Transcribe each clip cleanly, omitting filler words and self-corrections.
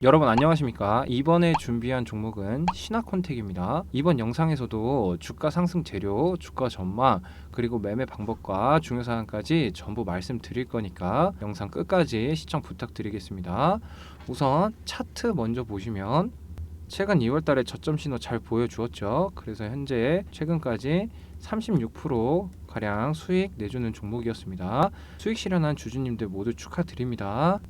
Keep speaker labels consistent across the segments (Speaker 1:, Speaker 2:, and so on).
Speaker 1: 여러분 안녕하십니까. 이번에 준비한 종목은 신화콘텍입니다. 이번 영상에서도 주가 상승 재료, 주가 전망, 그리고 매매 방법과 중요사항까지 전부 말씀드릴 거니까 영상 끝까지 시청 부탁드리겠습니다. 우선 차트 먼저 보시면 최근 2월달에 저점 신호 잘 보여주었죠. 그래서 현재 최근까지 36% 가량 수익 내주는 종목이었습니다. 수익 실현한 주주님들 모두 축하드립니다.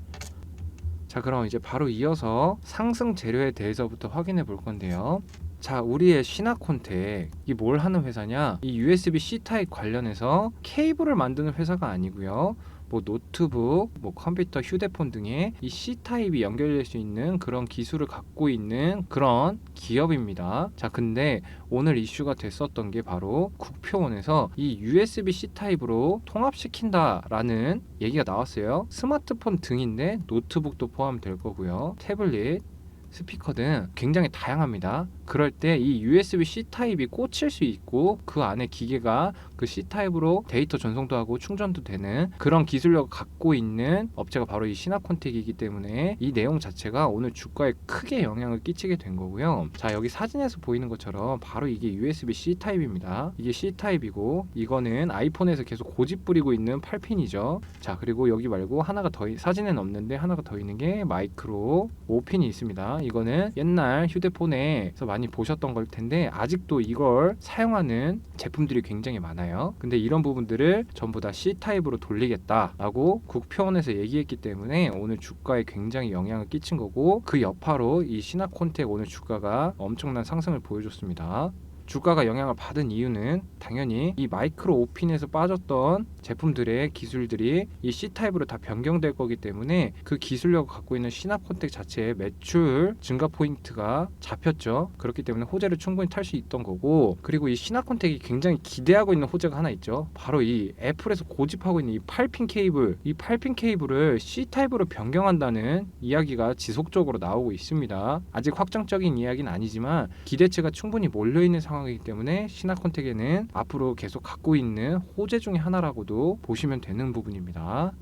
Speaker 1: 자, 그럼 이제 바로 이어서 상승 재료에 대해서부터 확인해 볼 건데요. 자, 우리의 신화콘텍 이 뭘 하는 회사냐? 이 USB-C 타입 관련해서 케이블을 만드는 회사가 아니고요. 뭐 노트북, 뭐 컴퓨터, 휴대폰 등의 이 C 타입이 연결될 수 있는 그런 기술을 갖고 있는 그런 기업입니다. 자, 근데 오늘 이슈가 됐었던 게 바로 국표원에서 이 USB-C 타입으로 통합시킨다라는 얘기가 나왔어요. 스마트폰 등인데 노트북도 포함될 거고요. 태블릿, 스피커 등 굉장히 다양합니다. 그럴 때 이 USB-C 타입이 꽂힐 수 있고 그 안에 기계가 그 C 타입으로 데이터 전송도 하고 충전도 되는 그런 기술력을 갖고 있는 업체가 바로 이 신화콘텍이기 때문에 이 내용 자체가 오늘 주가에 크게 영향을 끼치게 된 거고요. 자, 여기 사진에서 보이는 것처럼 바로 이게 USB-C 타입입니다. 이게 C 타입이고 이거는 아이폰에서 계속 고집 부리고 있는 8핀이죠. 자, 그리고 여기 말고 하나가 더 사진에는 없는데 하나가 더 있는 게 마이크로 5핀이 있습니다. 이거는 옛날 휴대폰에서 많이 보셨던 걸 텐데 아직도 이걸 사용하는 제품들이 굉장히 많아요. 근데 이런 부분들을 전부 다 C타입으로 돌리겠다라고 국표원에서 얘기했기 때문에 오늘 주가에 굉장히 영향을 끼친 거고 그 여파로 이 신화콘텍 오늘 주가가 엄청난 상승을 보여줬습니다. 주가가 영향을 받은 이유는 당연히 이 마이크로 5핀에서 빠졌던 제품들의 기술들이 이 C타입으로 다 변경될 거기 때문에 그 기술력을 갖고 있는 신화콘텍 자체의 매출 증가 포인트가 잡혔죠. 그렇기 때문에 호재를 충분히 탈 수 있던 거고, 그리고 이 신화콘텍이 굉장히 기대하고 있는 호재가 하나 있죠. 바로 이 애플에서 고집하고 있는 이 8핀 케이블, 이 8핀 케이블을 C타입으로 변경한다는 이야기가 지속적으로 나오고 있습니다. 아직 확정적인 이야기는 아니지만 기대치가 충분히 몰려있는 상황이기 때문에 신화콘텍에는 앞으로 계속 갖고 있는 호재 중에 하나라고도 보시면 되는 부분입니다.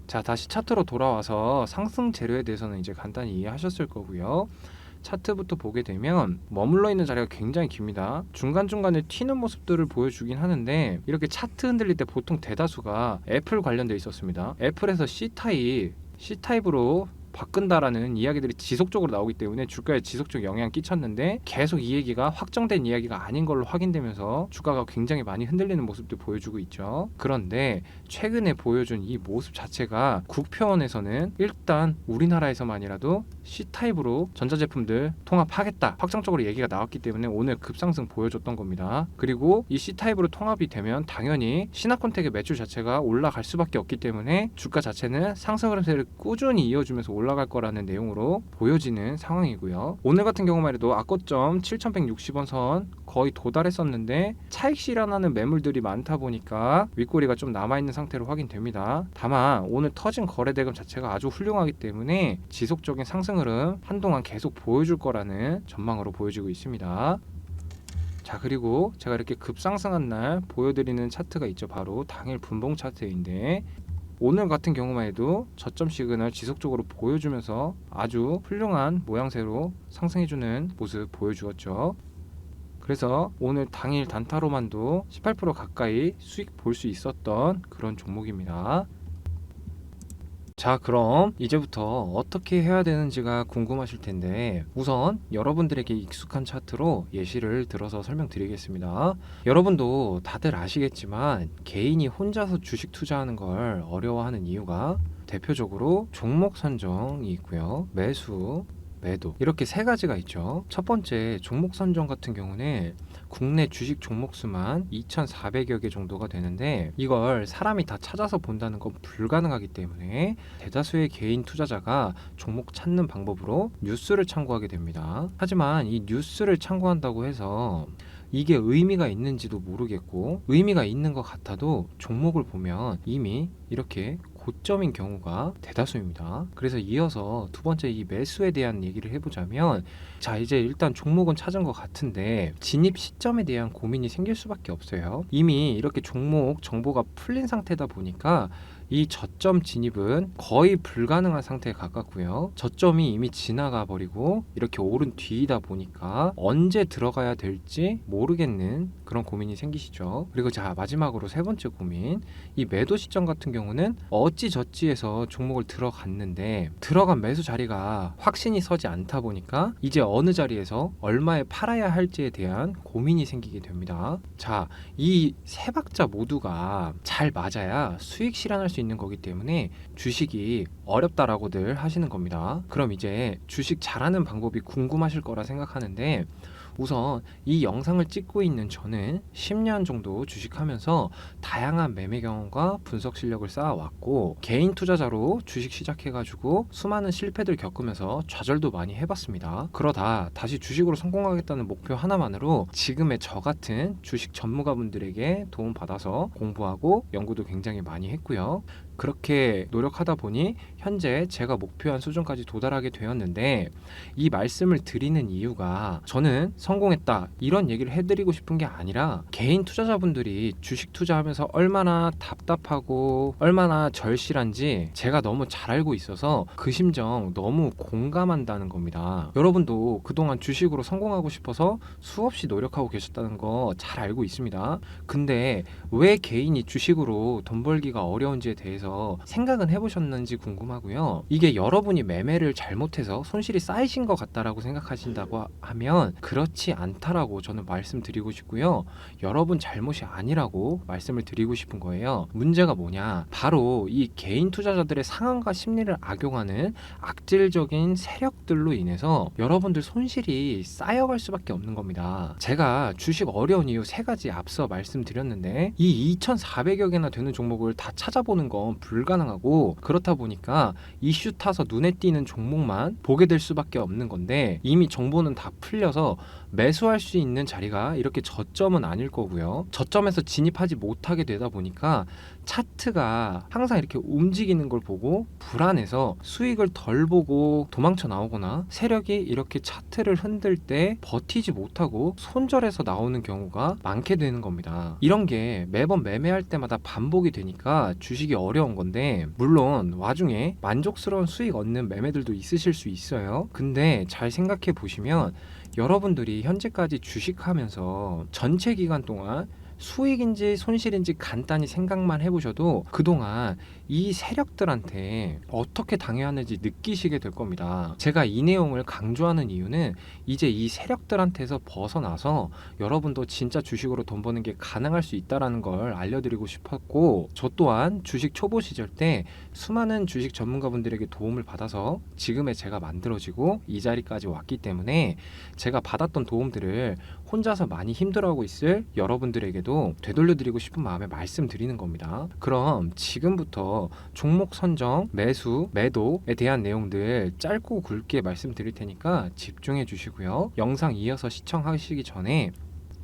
Speaker 1: 자, 다시 차트로 돌아와서 상승 재료에 대해서는 이제 간단히 이해하셨을 거고요. 차트부터 보게 되면 머물러 있는 자리가 굉장히 깁니다. 중간중간에 튀는 모습들을 보여주긴 하는데 이렇게 차트 흔들릴 때 보통 대다수가 애플 관련돼 있었습니다. 애플에서 C타입으로 바꾼다라는 이야기들이 지속적으로 나오기 때문에 주가에 지속적 영향을 끼쳤는데 계속 이 얘기가 확정된 이야기가 아닌 걸로 확인되면서 주가가 굉장히 많이 흔들리는 모습도 보여주고 있죠. 그런데 최근에 보여준 이 모습 자체가 국표원에서는 일단 우리나라에서만이라도 C타입으로 전자제품들 통합하겠다 확정적으로 얘기가 나왔기 때문에 오늘 급상승 보여줬던 겁니다. 그리고 이 C타입으로 통합이 되면 당연히 신화콘텍의 매출 자체가 올라갈 수밖에 없기 때문에 주가 자체는 상승 흐름세를 꾸준히 이어주면서 올라갈 거라는 내용으로 보여지는 상황이고요. 오늘 같은 경우만 해도 악고점 7160원 선 거의 도달했었는데 차익 실현하는 매물들이 많다 보니까 윗꼬리가 좀 남아있는 상태로 확인됩니다. 다만 오늘 터진 거래대금 자체가 아주 훌륭하기 때문에 지속적인 상승 흐름 한동안 계속 보여줄 거라는 전망으로 보여지고 있습니다. 자, 그리고 제가 이렇게 급상승한 날 보여드리는 차트가 있죠. 바로 당일 분봉 차트인데 오늘 같은 경우만 해도 저점 시그널 지속적으로 보여주면서 아주 훌륭한 모양새로 상승해주는 모습 보여주었죠. 그래서 오늘 당일 단타로만도 18% 가까이 수익 볼 수 있었던 그런 종목입니다. 자, 그럼 이제부터 어떻게 해야 되는지가 궁금하실 텐데 우선 여러분들에게 익숙한 차트로 예시를 들어서 설명드리겠습니다. 여러분도 다들 아시겠지만 개인이 혼자서 주식 투자하는 걸 어려워하는 이유가 대표적으로 종목 선정이 있고요. 매수, 매도 이렇게 세 가지가 있죠. 첫 번째 종목 선정 같은 경우는 국내 주식 종목 수만 2,400여 개 정도가 되는데 이걸 사람이 다 찾아서 본다는 건 불가능하기 때문에 대다수의 개인 투자자가 종목 찾는 방법으로 뉴스를 참고하게 됩니다. 하지만 이 뉴스를 참고한다고 해서 이게 의미가 있는지도 모르겠고 의미가 있는 것 같아도 종목을 보면 이미 이렇게 고점인 경우가 대다수입니다. 그래서 이어서 두 번째 이 매수에 대한 얘기를 해보자면 자, 이제 일단 종목은 찾은 것 같은데 진입 시점에 대한 고민이 생길 수밖에 없어요. 이미 이렇게 종목 정보가 풀린 상태다 보니까 이 저점 진입은 거의 불가능한 상태에 가깝고요. 저점이 이미 지나가 버리고 이렇게 오른 뒤이다 보니까 언제 들어가야 될지 모르겠는 그런 고민이 생기시죠. 그리고 자, 마지막으로 세 번째 고민, 이 매도 시점 같은 경우는 어찌저찌해서 종목을 들어갔는데 들어간 매수 자리가 확신이 서지 않다 보니까 이제 어느 자리에서 얼마에 팔아야 할지에 대한 고민이 생기게 됩니다. 자, 이 세 박자 모두가 잘 맞아야 수익 실현할 수 있는 거기 때문에 주식이 어렵다라고들 하시는 겁니다. 그럼 이제 주식 잘하는 방법이 궁금하실 거라 생각하는데, 우선 이 영상을 찍고 있는 저는 10년 정도 주식하면서 다양한 매매 경험과 분석 실력을 쌓아왔고, 개인 투자자로 주식 시작해가지고 수많은 실패들 겪으면서 좌절도 많이 해봤습니다. 그러다 다시 주식으로 성공하겠다는 목표 하나만으로 지금의 저 같은 주식 전문가분들에게 도움받아서 공부하고 연구도 굉장히 많이 했고요. 그렇게 노력하다 보니 현재 제가 목표한 수준까지 도달하게 되었는데, 이 말씀을 드리는 이유가 저는 성공했다 이런 얘기를 해드리고 싶은 게 아니라, 개인 투자자분들이 주식 투자하면서 얼마나 답답하고 얼마나 절실한지 제가 너무 잘 알고 있어서 그 심정 너무 공감한다는 겁니다. 여러분도 그동안 주식으로 성공하고 싶어서 수없이 노력하고 계셨다는 거 잘 알고 있습니다. 근데 왜 개인이 주식으로 돈 벌기가 어려운지에 대해서 생각은 해보셨는지 궁금하고요. 이게 여러분이 매매를 잘못해서 손실이 쌓이신 것 같다라고 생각하신다고 하면 그렇지 않다라고 저는 말씀드리고 싶고요. 여러분 잘못이 아니라고 말씀을 드리고 싶은 거예요. 문제가 뭐냐, 바로 이 개인 투자자들의 상황과 심리를 악용하는 악질적인 세력들로 인해서 여러분들 손실이 쌓여갈 수밖에 없는 겁니다. 제가 주식 어려운 이유 세 가지 앞서 말씀드렸는데, 이 2,400여 개나 되는 종목을 다 찾아보는 건 불가능하고, 그렇다 보니까 이슈 타서 눈에 띄는 종목만 보게 될 수밖에 없는 건데, 이미 정보는 다 풀려서 매수할 수 있는 자리가 이렇게 저점은 아닐 거고요. 저점에서 진입하지 못하게 되다 보니까 차트가 항상 이렇게 움직이는 걸 보고 불안해서 수익을 덜 보고 도망쳐 나오거나, 세력이 이렇게 차트를 흔들 때 버티지 못하고 손절해서 나오는 경우가 많게 되는 겁니다. 이런 게 매번 매매할 때마다 반복이 되니까 주식이 어려운 건데, 물론 와중에 만족스러운 수익 얻는 매매들도 있으실 수 있어요. 근데 잘 생각해 보시면 여러분들이 현재까지 주식하면서 전체 기간 동안 수익인지 손실인지 간단히 생각만 해보셔도 그동안 이 세력들한테 어떻게 당해야 하는지 느끼시게 될 겁니다. 제가 이 내용을 강조하는 이유는 이제 이 세력들한테서 벗어나서 여러분도 진짜 주식으로 돈 버는 게 가능할 수 있다는 걸 알려드리고 싶었고, 저 또한 주식 초보 시절 때 수많은 주식 전문가분들에게 도움을 받아서 지금의 제가 만들어지고 이 자리까지 왔기 때문에 제가 받았던 도움들을 혼자서 많이 힘들어하고 있을 여러분들에게도 되돌려드리고 싶은 마음에 말씀드리는 겁니다. 그럼 지금부터 종목 선정, 매수, 매도에 대한 내용들 짧고 굵게 말씀드릴 테니까 집중해 주시고요. 영상 이어서 시청하시기 전에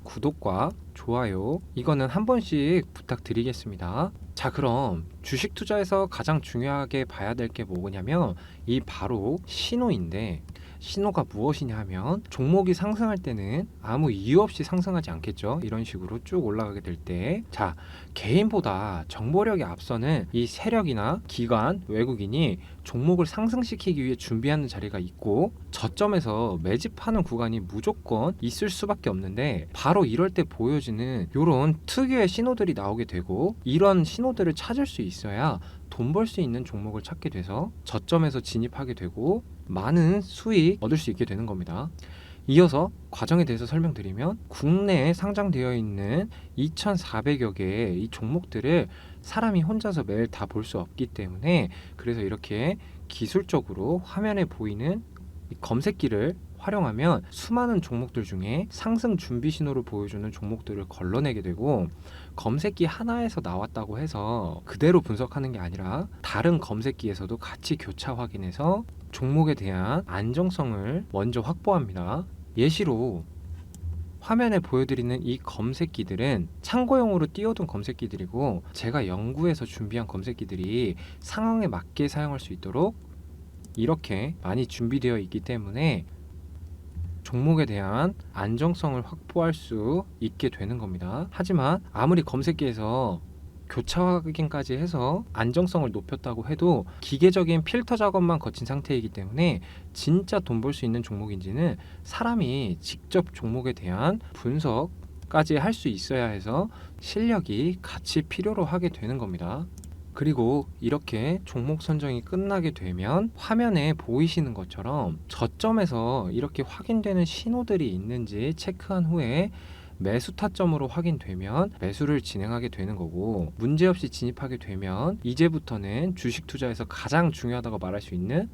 Speaker 1: 구독과 좋아요 이거는 한 번씩 부탁드리겠습니다. 자, 그럼 주식 투자에서 가장 중요하게 봐야 될 게 뭐냐면 이 바로 신호인데, 신호가 무엇이냐 하면 종목이 상승할 때는 아무 이유 없이 상승하지 않겠죠. 이런 식으로 쭉 올라가게 될 때, 자, 개인보다 정보력이 앞서는 이 세력이나 기관, 외국인이 종목을 상승시키기 위해 준비하는 자리가 있고, 저점에서 매집하는 구간이 무조건 있을 수밖에 없는데, 바로 이럴 때 보여지는 이런 특유의 신호들이 나오게 되고, 이런 신호들을 찾을 수 있어야 돈 벌 수 있는 종목을 찾게 돼서 저점에서 진입하게 되고 많은 수익 얻을 수 있게 되는 겁니다. 이어서 과정에 대해서 설명드리면, 국내에 상장되어 있는 2,400여 개의 이 종목들을 사람이 혼자서 매일 다 볼 수 없기 때문에, 그래서 이렇게 기술적으로 화면에 보이는 이 검색기를 활용하면 수많은 종목들 중에 상승 준비 신호를 보여주는 종목들을 걸러내게 되고, 검색기 하나에서 나왔다고 해서 그대로 분석하는 게 아니라 다른 검색기에서도 같이 교차 확인해서 종목에 대한 안정성을 먼저 확보합니다. 예시로 화면에 보여드리는 이 검색기들은 참고용으로 띄워둔 검색기들이고, 제가 연구해서 준비한 검색기들이 상황에 맞게 사용할 수 있도록 이렇게 많이 준비되어 있기 때문에 종목에 대한 안정성을 확보할 수 있게 되는 겁니다. 하지만 아무리 검색기에서 교차 확인까지 해서 안정성을 높였다고 해도 기계적인 필터 작업만 거친 상태이기 때문에 진짜 돈 벌 수 있는 종목인지는 사람이 직접 종목에 대한 분석까지 할 수 있어야 해서 실력이 같이 필요로 하게 되는 겁니다. 그리고 이렇게 종목 선정이 끝나게 되면 화면에 보이시는 것처럼 저점에서 이렇게 확인되는 신호들이 있는지 체크한 후에 매수 타점으로 확인되면 매수를 진행하게 되는 거고, 문제없이 진입하게 되면 이제부터는 주식 투자에서 가장 중요하다고 말할 수 있는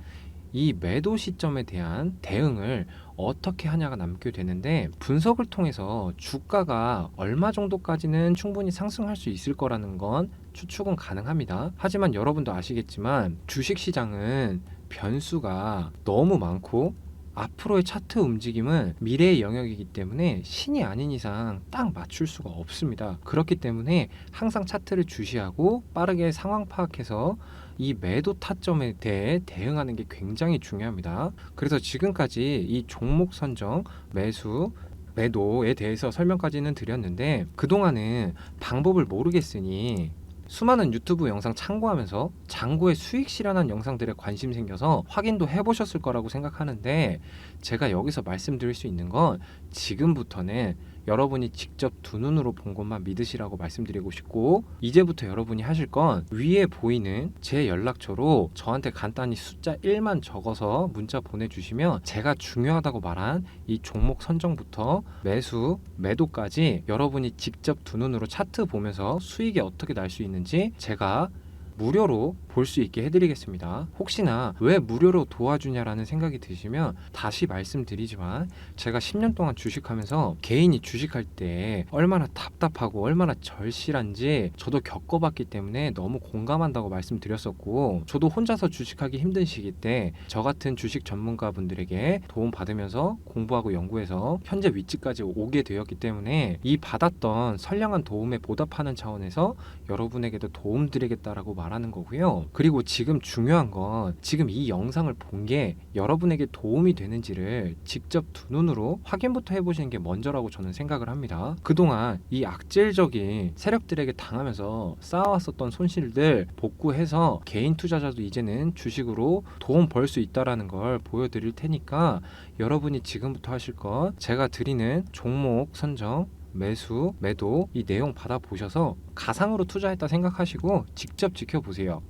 Speaker 1: 이 매도 시점에 대한 대응을 어떻게 하냐가 남게 되는데, 분석을 통해서 주가가 얼마 정도까지는 충분히 상승할 수 있을 거라는 건 추측은 가능합니다. 하지만 여러분도 아시겠지만 주식시장은 변수가 너무 많고 앞으로의 차트 움직임은 미래의 영역이기 때문에 신이 아닌 이상 딱 맞출 수가 없습니다. 그렇기 때문에 항상 차트를 주시하고 빠르게 상황 파악해서 이 매도 타점에 대해 대응하는 게 굉장히 중요합니다. 그래서 지금까지 이 종목 선정, 매수, 매도에 대해서 설명까지는 드렸는데, 그동안은 방법을 모르겠으니 수많은 유튜브 영상 참고하면서 장고에 수익 실현한 영상들에 관심 생겨서 확인도 해보셨을 거라고 생각하는데, 제가 여기서 말씀드릴 수 있는 건 지금부터는 여러분이 직접 두 눈으로 본 것만 믿으시라고 말씀드리고 싶고, 이제부터 여러분이 하실 건 위에 보이는 제 연락처로 저한테 간단히 숫자 1만 적어서 문자 보내주시면 제가 중요하다고 말한 이 종목 선정부터 매수, 매도까지 여러분이 직접 두 눈으로 차트 보면서 수익이 어떻게 날 수 있는지 제가 무료로 볼 수 있게 해드리겠습니다. 혹시나 왜 무료로 도와주냐라는 생각이 드시면 다시 말씀드리지만, 제가 10년 동안 주식하면서 개인이 주식할 때 얼마나 답답하고 얼마나 절실한지 저도 겪어봤기 때문에 너무 공감한다고 말씀드렸었고, 저도 혼자서 주식하기 힘든 시기 때 저 같은 주식 전문가분들에게 도움 받으면서 공부하고 연구해서 현재 위치까지 오게 되었기 때문에 이 받았던 선량한 도움에 보답하는 차원에서 여러분에게도 도움 드리겠다라고 말하는 거고요. 그리고 지금 중요한 건 지금 이 영상을 본 게 여러분에게 도움이 되는지를 직접 두 눈으로 확인부터 해보시는 게 먼저라고 저는 생각을 합니다. 그동안 이 악질적인 세력들에게 당하면서 쌓아왔었던 손실들 복구해서 개인 투자자도 이제는 주식으로 돈 벌 수 있다라는 걸 보여드릴 테니까, 여러분이 지금부터 하실 건 제가 드리는 종목 선정, 매수, 매도 이 내용 받아보셔서 가상으로 투자했다 생각하시고 직접 지켜보세요.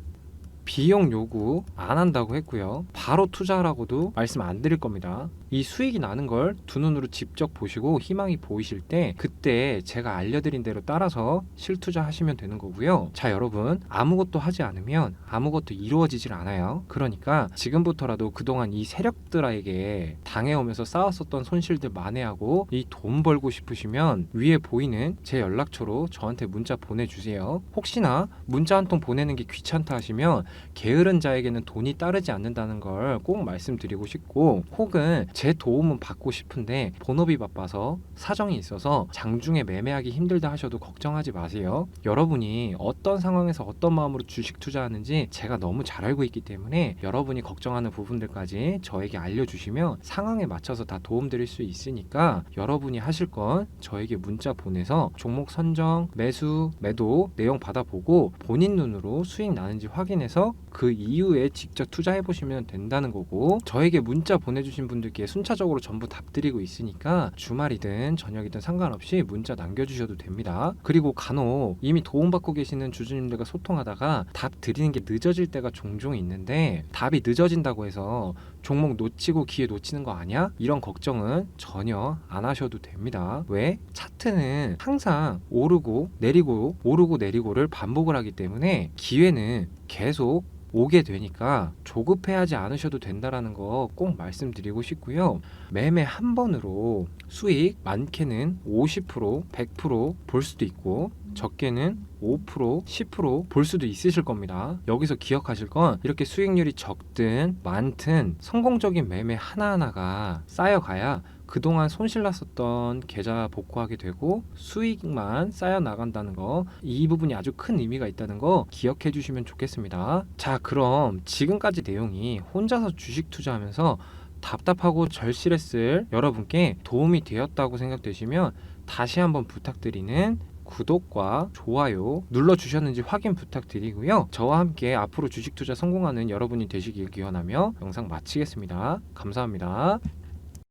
Speaker 1: 비용 요구 안 한다고 했고요. 바로 투자하라고도 말씀 안 드릴 겁니다. 이 수익이 나는 걸 두 눈으로 직접 보시고 희망이 보이실 때 그때 제가 알려드린 대로 따라서 실투자하시면 되는 거고요. 자, 여러분, 아무것도 하지 않으면 아무것도 이루어지질 않아요. 그러니까 지금부터라도 그동안 이 세력들에게 당해오면서 쌓았었던 손실들 만회하고 이 돈 벌고 싶으시면 위에 보이는 제 연락처로 저한테 문자 보내주세요. 혹시나 문자 한 통 보내는 게 귀찮다 하시면 게으른 자에게는 돈이 따르지 않는다는 걸 꼭 말씀드리고 싶고, 혹은 제 도움은 받고 싶은데 본업이 바빠서 사정이 있어서 장중에 매매하기 힘들다 하셔도 걱정하지 마세요. 여러분이 어떤 상황에서 어떤 마음으로 주식 투자하는지 제가 너무 잘 알고 있기 때문에 여러분이 걱정하는 부분들까지 저에게 알려주시면 상황에 맞춰서 다 도움드릴 수 있으니까, 여러분이 하실 건 저에게 문자 보내서 종목 선정, 매수, 매도 내용 받아보고 본인 눈으로 수익 나는지 확인해서 그 이후에 직접 투자해 보시면 된다는 거고, 저에게 문자 보내주신 분들께 순차적으로 전부 답드리고 있으니까 주말이든 저녁이든 상관없이 문자 남겨주셔도 됩니다. 그리고 간혹 이미 도움받고 계시는 주주님들과 소통하다가 답 드리는 게 늦어질 때가 종종 있는데, 답이 늦어진다고 해서 종목 놓치고 기회 놓치는 거 아니야? 이런 걱정은 전혀 안 하셔도 됩니다. 왜? 차트는 항상 오르고 내리고 오르고 내리고를 반복을 하기 때문에 기회는 계속 오게 되니까 조급해하지 않으셔도 된다라는 거 꼭 말씀드리고 싶고요. 매매 한 번으로 수익 많게는 50%, 100% 볼 수도 있고 적게는 5%, 10% 볼 수도 있으실 겁니다. 여기서 기억하실 건 이렇게 수익률이 적든 많든 성공적인 매매 하나하나가 쌓여가야 그동안 손실났었던 계좌 복구하게 되고 수익만 쌓여 나간다는 거, 이 부분이 아주 큰 의미가 있다는 거 기억해 주시면 좋겠습니다. 자, 그럼 지금까지 내용이 혼자서 주식 투자하면서 답답하고 절실했을 여러분께 도움이 되었다고 생각되시면 다시 한번 부탁드리는 구독과 좋아요 눌러주셨는지 확인 부탁드리고요. 저와 함께 앞으로 주식 투자 성공하는 여러분이 되시길 기원하며 영상 마치겠습니다. 감사합니다.